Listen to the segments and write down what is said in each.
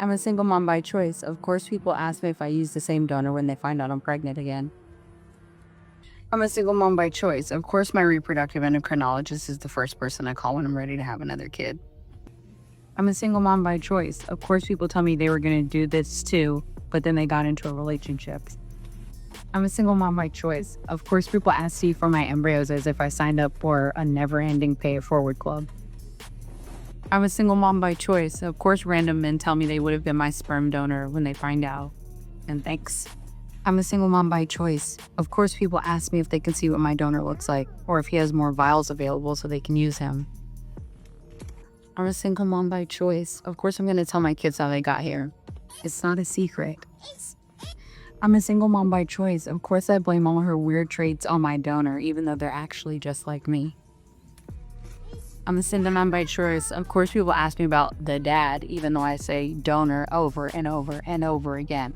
I'm a single mom by choice. Of course, people ask me if I use the same donor when they find out I'm pregnant again. I'm a single mom by choice. Of course, my reproductive endocrinologist is the first person I call when I'm ready to have another kid. I'm a single mom by choice. Of course, people tell me they were going to do this too, but then they got into a relationship. I'm a single mom by choice. Of course, people ask me for my embryos as if I signed up for a never ending pay it forward club. I'm a single mom by choice. Of course, random men tell me they would have been my sperm donor when they find out. And thanks. I'm a single mom by choice. Of course, people ask me if they can see what my donor looks like or if he has more vials available so they can use him. I'm a single mom by choice. Of course, I'm going to tell my kids how they got here. It's not a secret. I'm a single mom by choice. Of course, I blame all her weird traits on my donor, even though they're actually just like me. I'm a single mom by choice. Of course, people ask me about the dad, even though I say donor over and over and over again.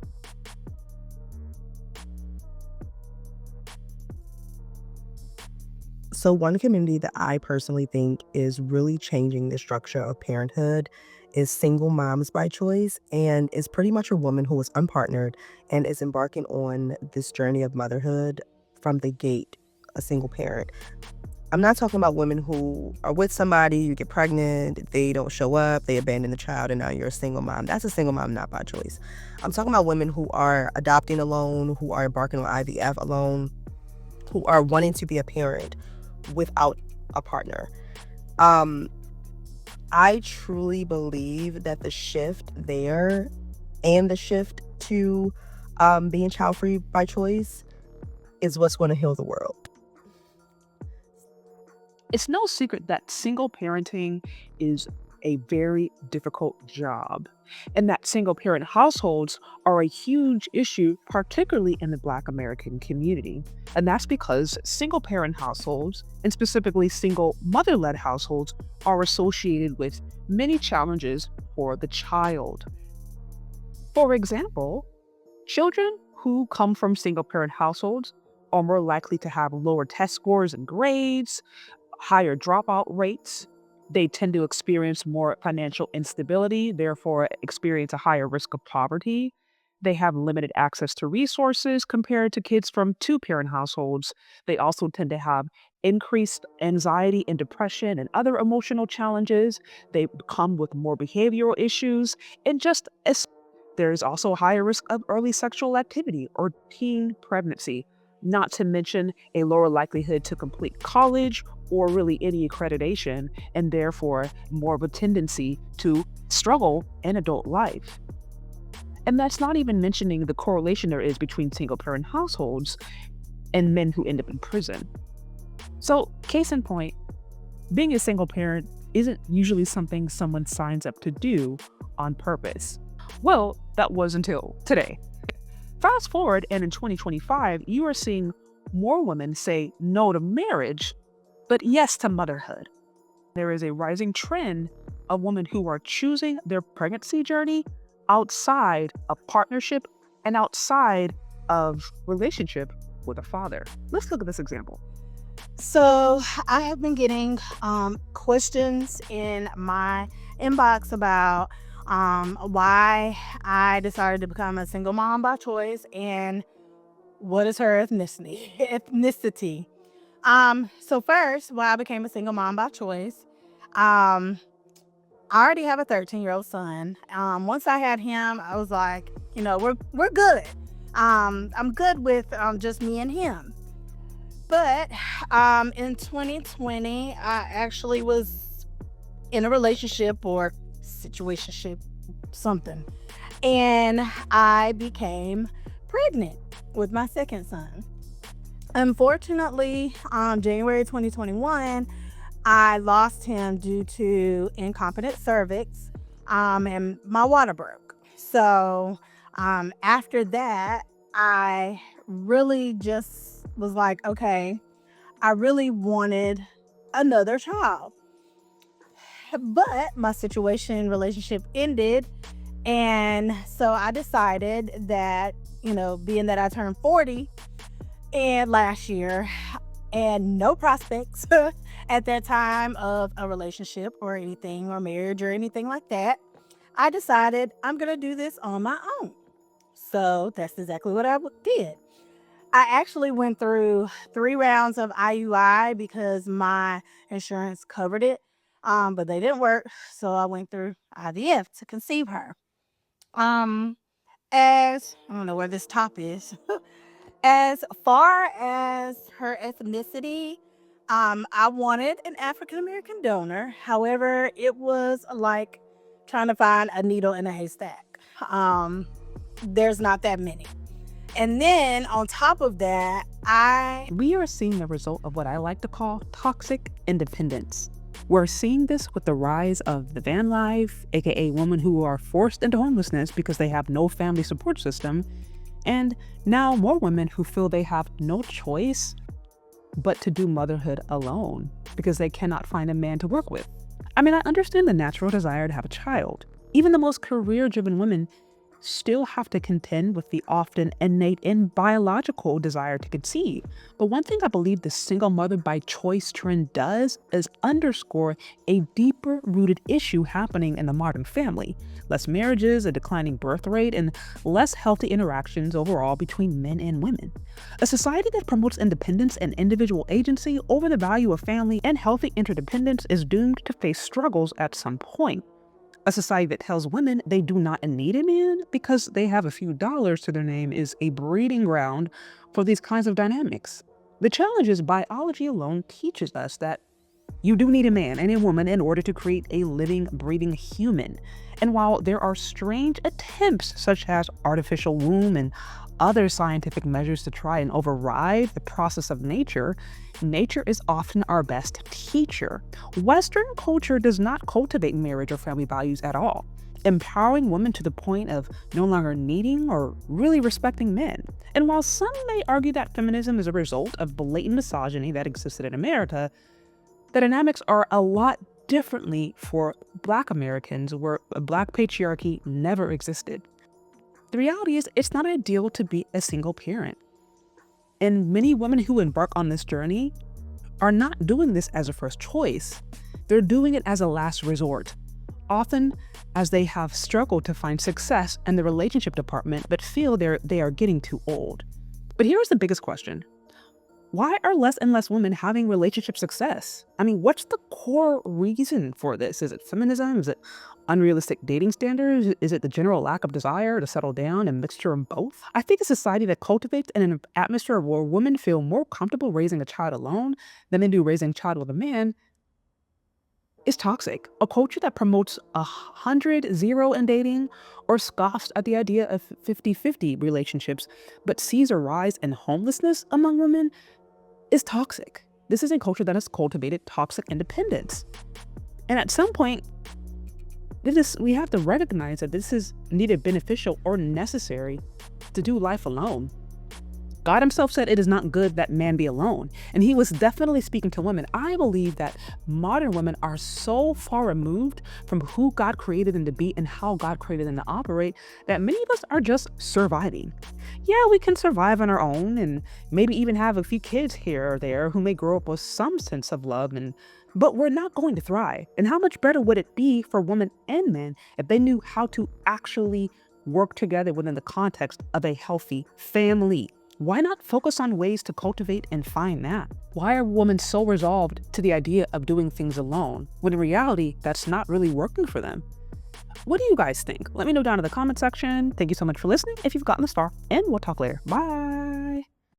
So, one community that I personally think is really changing the structure of parenthood is single moms by choice. And it's pretty much a woman who is unpartnered and is embarking on this journey of motherhood from the gate, a single parent. I'm not talking about women who are with somebody, you get pregnant, they don't show up, they abandon the child, and now you're a single mom. That's a single mom, not by choice. I'm talking about women who are adopting alone, who are embarking on IVF alone, who are wanting to be a parent without a partner. Um, I truly believe that the shift there and the shift to being child free by choice is what's going to heal the world. It's no secret that single parenting is a very difficult job, and that single parent households are a huge issue, particularly in the Black American community. And that's because single parent households, and specifically single mother led households, are associated with many challenges for the child. For example, children who come from single parent households are more likely to have lower test scores and grades, higher dropout rates. They tend to experience more financial instability, therefore, experience a higher risk of poverty. They have limited access to resources compared to kids from two parent households. They also tend to have increased anxiety and depression and other emotional challenges. They come with more behavioral issues, and just as there's also a higher risk of early sexual activity or teen pregnancy, not to mention a lower likelihood to complete college or really any accreditation, and therefore more of a tendency to struggle in adult life. And that's not even mentioning the correlation there is between single parent households and men who end up in prison. So, case in point, being a single parent isn't usually something someone signs up to do on purpose. Well, that was until today. Fast forward, and in 2025, you are seeing more women say no to marriage, but yes to motherhood. There is a rising trend of women who are choosing their pregnancy journey outside of partnership and outside of relationship with a father. Let's look at this example. So I have been getting questions in my inbox about why I decided to become a single mom by choice and what is her ethnicity. So first, why I became a single mom by choice. Um, I already have a 13-year-old son. Once I had him, I was like, we're good. I'm good with just me and him. But in 2020, I actually was in a relationship or situationship, something, and I became pregnant with my second son. Unfortunately, January 2021, I lost him due to incompetent cervix, and my water broke. So after that, I really just was like, okay, I really wanted another child. But my situation relationship ended. And so I decided that, being that I turned 40 and last year and no prospects at that time of a relationship or anything or marriage or anything like that, I decided I'm going to do this on my own. So that's exactly what I did. I actually went through 3 rounds of IUI because my insurance covered it, but they didn't work. So I went through IVF to conceive her. Um, as I don't know where this top is. As far as her ethnicity, I wanted an African American donor. However, it was like trying to find a needle in a haystack. Um, there's not that many. And then on top of that, We are seeing the result of what I like to call toxic independence. We're seeing this with the rise of the van life, aka women who are forced into homelessness because they have no family support system, and now more women who feel they have no choice but to do motherhood alone because they cannot find a man to work with. I mean, I understand the natural desire to have a child. Even the most career-driven women still have to contend with the often innate and biological desire to conceive. But one thing I believe the single mother by choice trend does is underscore a deeper rooted issue happening in the modern family. Less marriages, a declining birth rate, and less healthy interactions overall between men and women. A society that promotes independence and individual agency over the value of family and healthy interdependence is doomed to face struggles at some point. A society that tells women they do not need a man because they have a few dollars to their name is a breeding ground for these kinds of dynamics. The challenge is biology alone teaches us that you do need a man and a woman in order to create a living, breathing human. And while there are strange attempts such as artificial womb and other scientific measures to try and override the process of nature, nature is often our best teacher. Western culture does not cultivate marriage or family values at all, empowering women to the point of no longer needing or really respecting men. And while some may argue that feminism is a result of blatant misogyny that existed in America, the dynamics are a lot differently for Black Americans, where Black patriarchy never existed. The reality is, it's not ideal to be a single parent. And many women who embark on this journey are not doing this as a first choice. They're doing it as a last resort, often as they have struggled to find success in the relationship department but feel they are getting too old. But here's the biggest question. Why are less and less women having relationship success? I mean, what's the core reason for this? Is it feminism? Is it unrealistic dating standards? Is it the general lack of desire to settle down, a mixture of both? I think a society that cultivates an atmosphere where women feel more comfortable raising a child alone than they do raising a child with a man is toxic. A culture that promotes 100-0 in dating or scoffs at the idea of 50-50 relationships, but sees a rise in homelessness among women is toxic. This is a culture that has cultivated toxic independence. And at some point, we have to recognize that this is neither beneficial or necessary to do life alone. God himself said it is not good that man be alone. And he was definitely speaking to women. I believe that modern women are so far removed from who God created them to be and how God created them to operate that many of us are just surviving. Yeah, we can survive on our own and maybe even have a few kids here or there who may grow up with some sense of love, but we're not going to thrive. And how much better would it be for women and men if they knew how to actually work together within the context of a healthy family? Why not focus on ways to cultivate and find that? Why are women so resolved to the idea of doing things alone, when in reality, that's not really working for them? What do you guys think? Let me know down in the comment section. Thank you so much for listening if you've gotten this far, and we'll talk later. Bye!